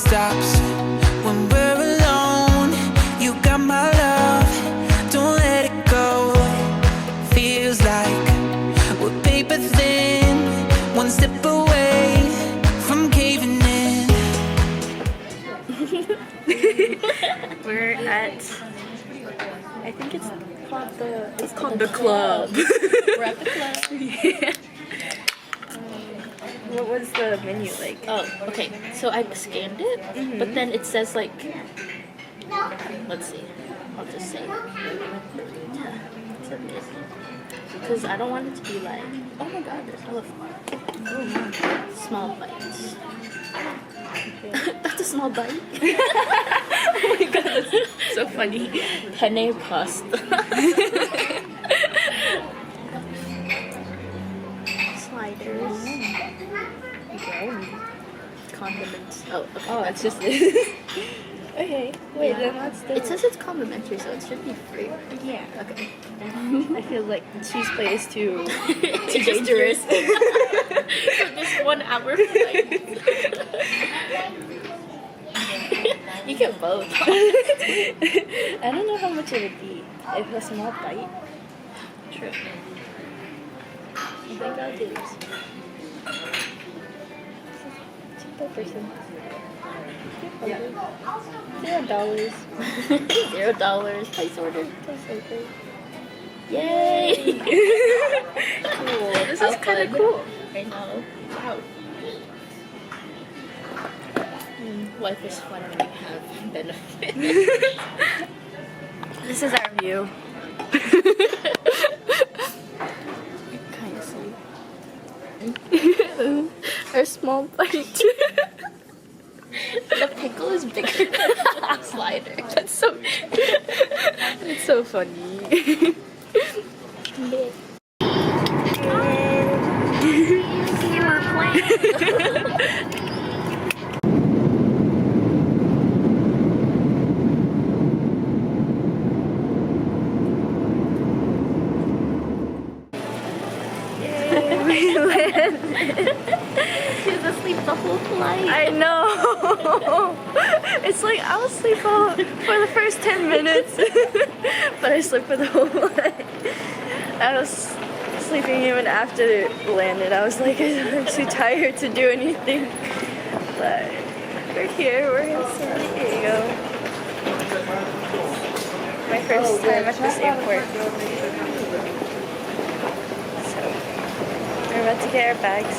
stops when we're alone. You got my love, don't let it go. Feels like we're paper thin, one step away from caving in. We're at, I think it's called the club. We're at the club. Yeah. What was the menu like? Oh, okay. So I scanned it, but then it says like, let's see. I'll just say because I don't want it to be like, oh my god, there's elephant. Small bites. Okay. That's a small bite. Oh my god, that's so funny. Penne pasta. Sliders. Condiments. Oh, okay. Oh, it's just this. Okay, wait, Yeah. then what's the... It says it's complimentary, so it should be free. Yeah. Okay. I feel like the cheese play is too dangerous. For this 1 hour flight. You can vote. I don't know how much it would be. If a small bite. True. I think I'll do this. Per person. Yeah. $0. $0. Place order. That's so great. Yay! Cool. This How is kind of fun. cool. I know. Wow. Life is fun when you have benefits. This is our view. Kind of sweet. Our small bite. The pickle is bigger than the slider. That's so. It's so funny. She was asleep the whole flight. I know. It's like I'll sleep for the first 10 minutes, but I slept for the whole flight. I was sleeping even after it landed. I was like, I'm too tired to do anything. But we're here. We're in San Diego. My first time at this airport. So we're about to get our bags.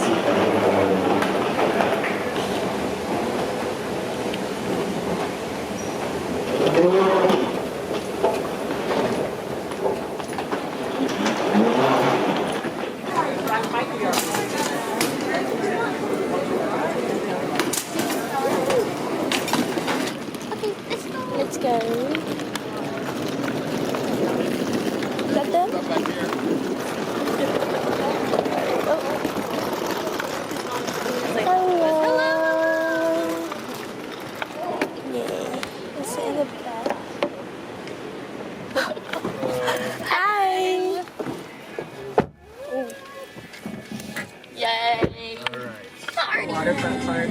Let's go. Is that them? Hello. Yay. Let's sit in the back. Hi. Yay. Alright. Waterfront park.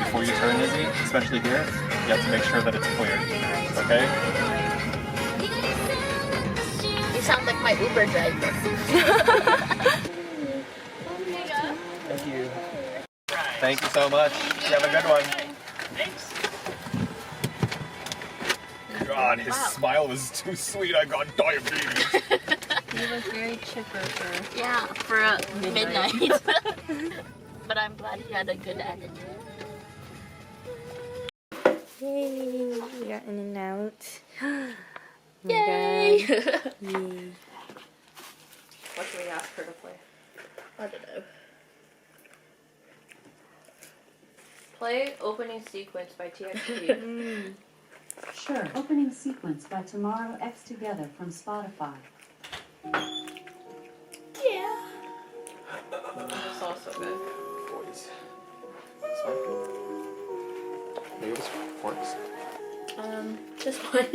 Before you turn, Izzy, especially here, you have to make sure that it's clear. Okay? You sound like my Uber driver. Thank you. Thank you so much. You have a good one. Thanks. God, his smile was too sweet. I got diabetes. You look very chipper for... Yeah, for midnight. But I'm glad he had a good attitude. Yay. We got in and out. Oh my Yay! God. Yay. What can we ask her to play? I don't know. Play opening sequence by TXT. Sure. Opening sequence by Tomorrow X Together from Spotify. Yeah. It's also good. Boys. It's fine. Maybe it was forks. Just one.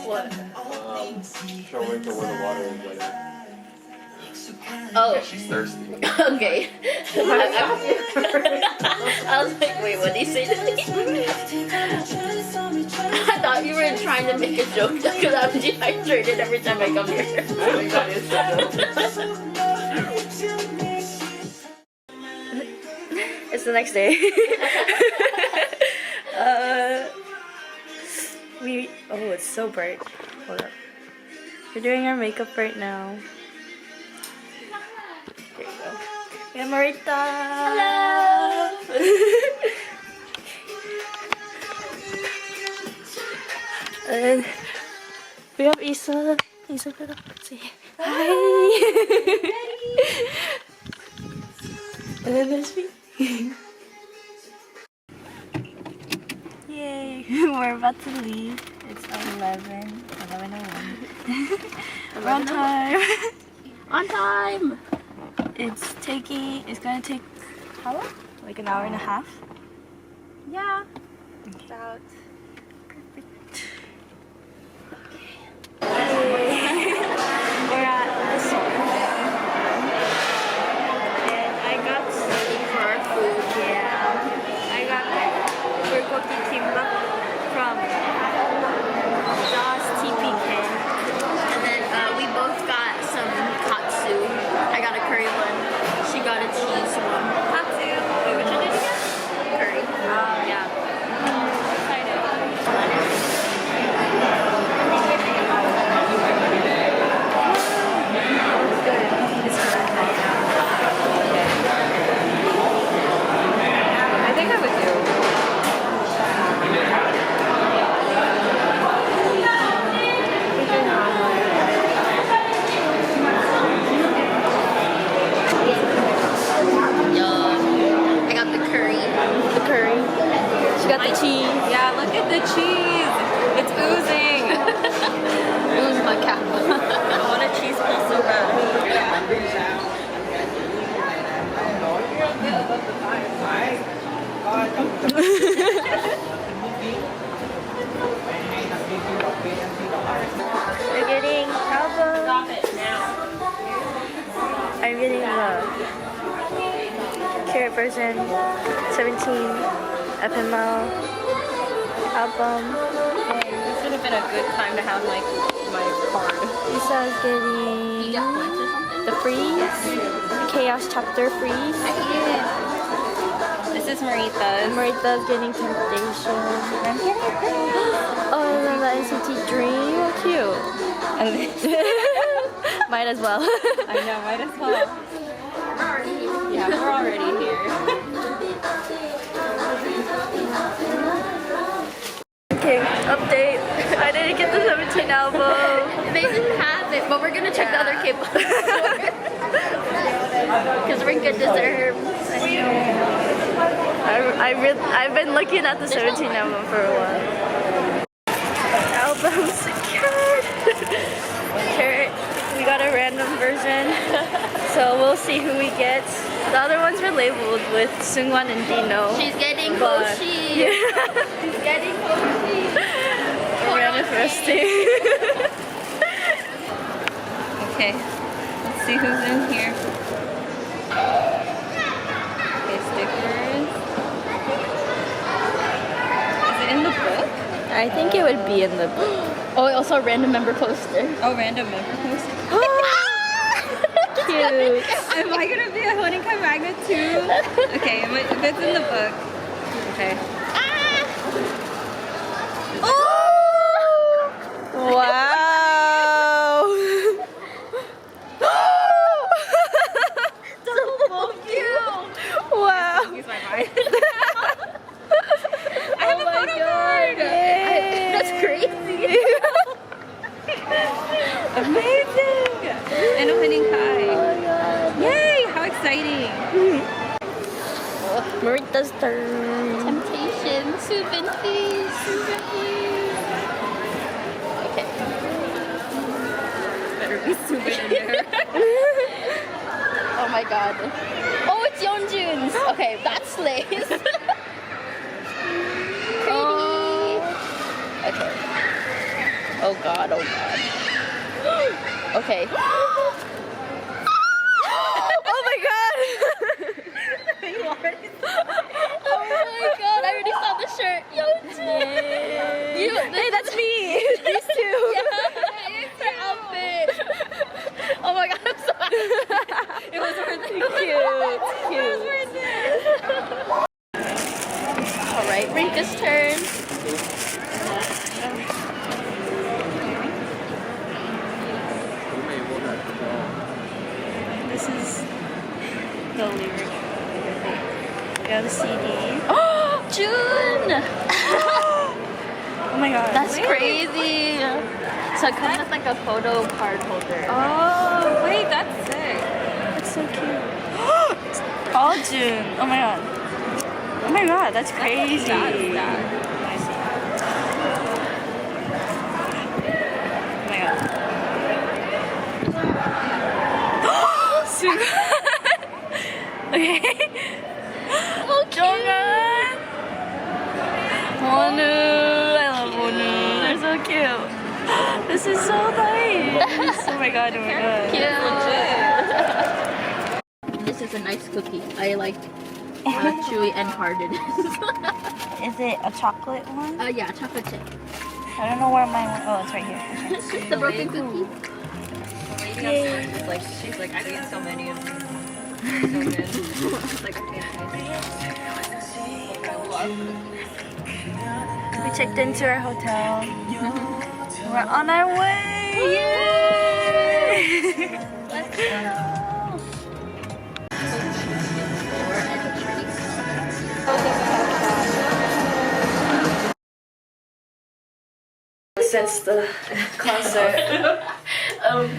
What? Show Winter where the water is like. Oh. She's thirsty. Okay. I was like, wait, what did he say to me? I thought you were trying to make a joke because I'm dehydrated every time I come here. I think that is It's the next day. Oh, it's so bright. Hold up. We're doing our makeup right now. There you go. We have Marita. Hello. And we have Isa. Isa, pero say hi. And then there's me. Yay! We're about to leave. It's 11:01. We're on time. On time. It's gonna take how long? Like an hour and a half? Yeah. About. We're at the store. And I got For our food. I got bulgogi kimbap from Jaws TPK. And then we both got some katsu. I got a curry one. She got a cheese one. Katsu. Wait, which one did you get? Curry. Yeah. Excited. I think I would do. I got the curry. The curry. She got the cheese. Yeah, look at the cheese. It's oozing. Ooze my cap. I want a cheese pull so bad. We're getting album. Stop it now. I'm getting the carrot version, 17 FML album. This would have been a good time to have my card. Lisa's getting You got points or something? the freeze, Chaos Chapter freeze. This is Marita's. Marita's getting Temptation. I'm getting Oh, and then the NCT Dream. Oh, cute. and this. Might as well. I know, might as well. Yeah, we're already here. Okay, update. I didn't get the 17 album. They didn't have it, but we're gonna check the other K-pop because we're good deserves. I've been looking at the 17 album for a while. Album secured. Carrot. We got a random version, so we'll see who we get. The other ones were labeled with Seungwon and Dino. She's getting But- Hoshi. Yeah. She's getting Hoshi. We're manifesting. Okay, let's see who's in here. Okay, stickers. Is it in the book? I think it would be in the book. Oh, also a random member poster. Oh, random member poster. Cute. Am I gonna be a Honinkai magnet too? Okay, if it's in the book. Okay. Wow. Wow. Use my mind. I have a photo card. That's crazy. Amazing! And a Honinkai. Yay! How exciting! Marita's turn. Temptation. Subin, please. Subin, please. Okay. Better be super in there. Oh my god. Oh, it's Yeonjun's. Okay, that's slays. Pretty. Okay. Oh god, oh god. Okay. Oh my god! Oh my god, I already saw the shirt. Yo, Hey, that's me! These two! Yeah, it's your outfit. Oh my god, I'm sorry. It was worth it. Cute. Alright, Rinka's turn. This is the lyric. We have the CD. Oh! June! Oh my god. That's crazy. So it comes with like a photo card holder. Oh, wait, that's sick. That's so cute. All June. Oh my god. Oh my god, that's crazy. That's Oh my god. Okay. Oh, cute. Wonu. I love Wonu. They're so cute. This is so nice. Oh my god, oh my god. Cute. This is a nice cookie. I like how chewy and hard it is. Is it a chocolate one? Yeah, chocolate chip. I don't know where mine went. Oh, it's right here. Okay. The broken cookie. She's like, I can get so many of them. So good. It's like, I can't We checked into our hotel. We're on our way! Yay! Let's go. Since the concert,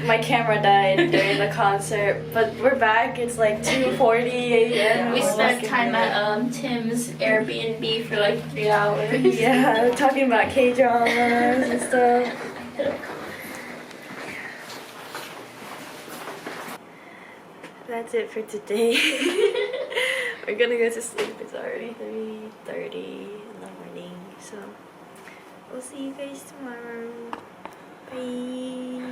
my camera died during the concert, but we're back. It's like 2:40 a.m. We spent time at Tim's Airbnb for like 3 hours. Yeah, talking about K-dramas and stuff. That's it for today. We're gonna go to sleep. It's already 3:30 in the morning, so we'll see you guys tomorrow. Bye.